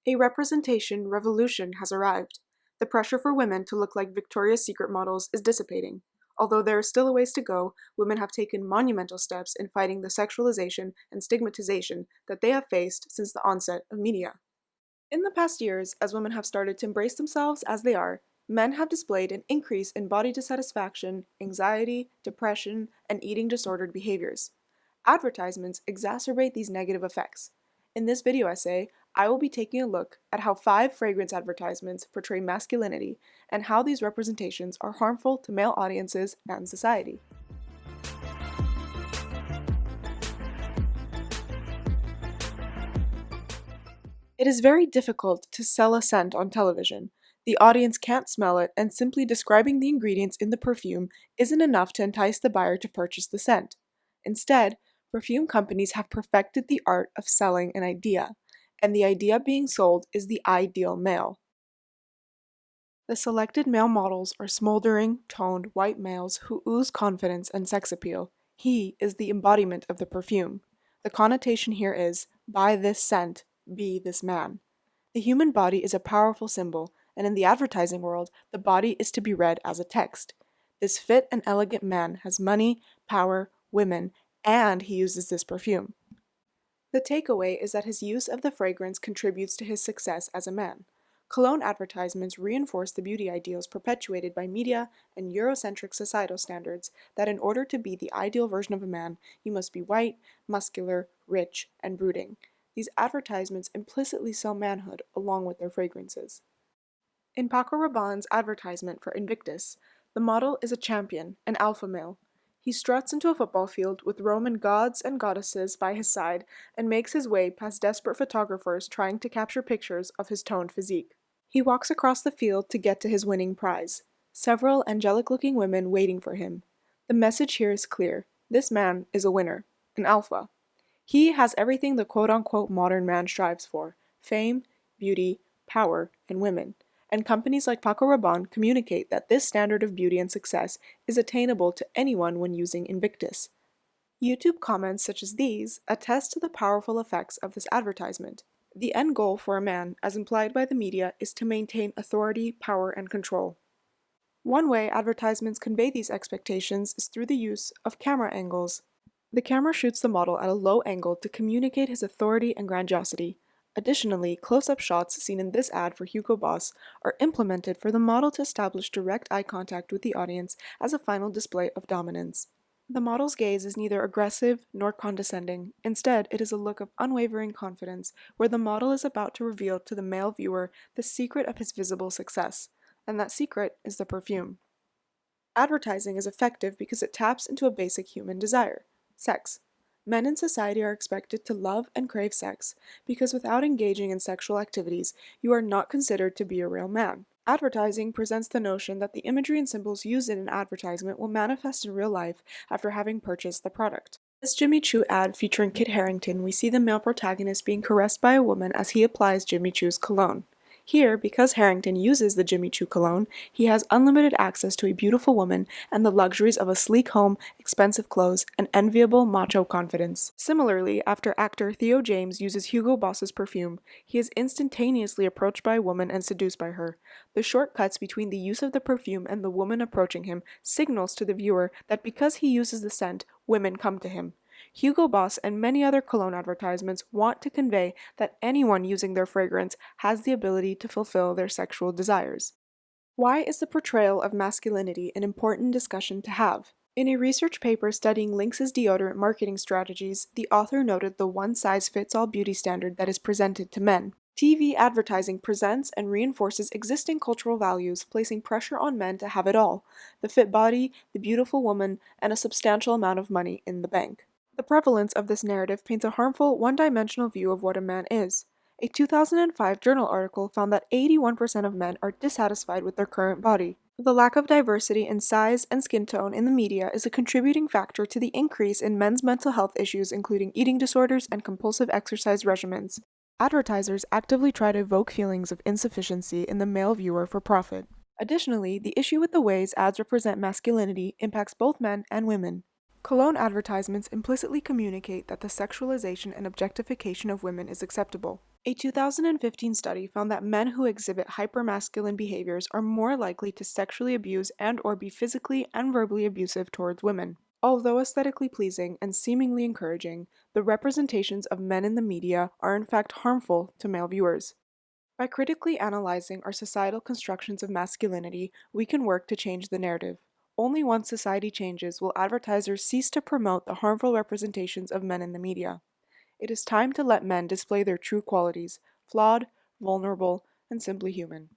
A representation revolution has arrived. The pressure for women to look like Victoria's Secret models is dissipating. Although there is still a ways to go, women have taken monumental steps in fighting the sexualization and stigmatization that they have faced since the onset of media. In the past years, as women have started to embrace themselves as they are, men have displayed an increase in body dissatisfaction, anxiety, depression, and eating disordered behaviors. Advertisements exacerbate these negative effects. In this video essay, I will be taking a look at how 5 fragrance advertisements portray masculinity and how these representations are harmful to male audiences and society. It is very difficult to sell a scent on television. The audience can't smell it, and simply describing the ingredients in the perfume isn't enough to entice the buyer to purchase the scent. Instead, perfume companies have perfected the art of selling an idea, and the idea being sold is the ideal male. The selected male models are smoldering, toned white males who ooze confidence and sex appeal. He is the embodiment of the perfume. The connotation here is, buy this scent, be this man. The human body is a powerful symbol, and in the advertising world, the body is to be read as a text. This fit and elegant man has money, power, women, and he uses this perfume. The takeaway is that his use of the fragrance contributes to his success as a man. Cologne advertisements reinforce the beauty ideals perpetuated by media and Eurocentric societal standards that in order to be the ideal version of a man, you must be white, muscular, rich, and brooding. These advertisements implicitly sell manhood along with their fragrances. In Paco Rabanne's advertisement for Invictus, the model is a champion, an alpha male. He struts into a football field with Roman gods and goddesses by his side and makes his way past desperate photographers trying to capture pictures of his toned physique. He walks across the field to get to his winning prize. Several angelic-looking women waiting for him. The message here is clear. This man is a winner, an alpha. He has everything the quote-unquote modern man strives for: fame, beauty, power, and women. And companies like Paco Rabanne communicate that this standard of beauty and success is attainable to anyone when using Invictus. YouTube comments such as these attest to the powerful effects of this advertisement. The end goal for a man, as implied by the media, is to maintain authority, power, and control. One way advertisements convey these expectations is through the use of camera angles. The camera shoots the model at a low angle to communicate his authority and grandiosity. Additionally, close-up shots seen in this ad for Hugo Boss are implemented for the model to establish direct eye contact with the audience as a final display of dominance. The model's gaze is neither aggressive nor condescending. Instead, it is a look of unwavering confidence, where the model is about to reveal to the male viewer the secret of his visible success, and that secret is the perfume. Advertising is effective because it taps into a basic human desire: sex. Men in society are expected to love and crave sex because without engaging in sexual activities, you are not considered to be a real man. Advertising presents the notion that the imagery and symbols used in an advertisement will manifest in real life after having purchased the product. In this Jimmy Choo ad featuring Kit Harington, we see the male protagonist being caressed by a woman as he applies Jimmy Choo's cologne. Here, because Harrington uses the Jimmy Choo cologne, he has unlimited access to a beautiful woman and the luxuries of a sleek home, expensive clothes, and enviable macho confidence. Similarly, after actor Theo James uses Hugo Boss's perfume, he is instantaneously approached by a woman and seduced by her. The short cuts between the use of the perfume and the woman approaching him signals to the viewer that because he uses the scent, women come to him. Hugo Boss and many other cologne advertisements want to convey that anyone using their fragrance has the ability to fulfill their sexual desires. Why is the portrayal of masculinity an important discussion to have? In a research paper studying Lynx's deodorant marketing strategies, the author noted the one-size-fits-all beauty standard that is presented to men. TV advertising presents and reinforces existing cultural values, placing pressure on men to have it all: the fit body, the beautiful woman, and a substantial amount of money in the bank. The prevalence of this narrative paints a harmful, one-dimensional view of what a man is. A 2005 journal article found that 81% of men are dissatisfied with their current body. The lack of diversity in size and skin tone in the media is a contributing factor to the increase in men's mental health issues, including eating disorders and compulsive exercise regimens. Advertisers actively try to evoke feelings of insufficiency in the male viewer for profit. Additionally, the issue with the ways ads represent masculinity impacts both men and women. Cologne advertisements implicitly communicate that the sexualization and objectification of women is acceptable. A 2015 study found that men who exhibit hypermasculine behaviors are more likely to sexually abuse and/or be physically and verbally abusive towards women. Although aesthetically pleasing and seemingly encouraging, the representations of men in the media are in fact harmful to male viewers. By critically analyzing our societal constructions of masculinity, we can work to change the narrative. Only once society changes will advertisers cease to promote the harmful representations of men in the media. It is time to let men display their true qualities: flawed, vulnerable, and simply human.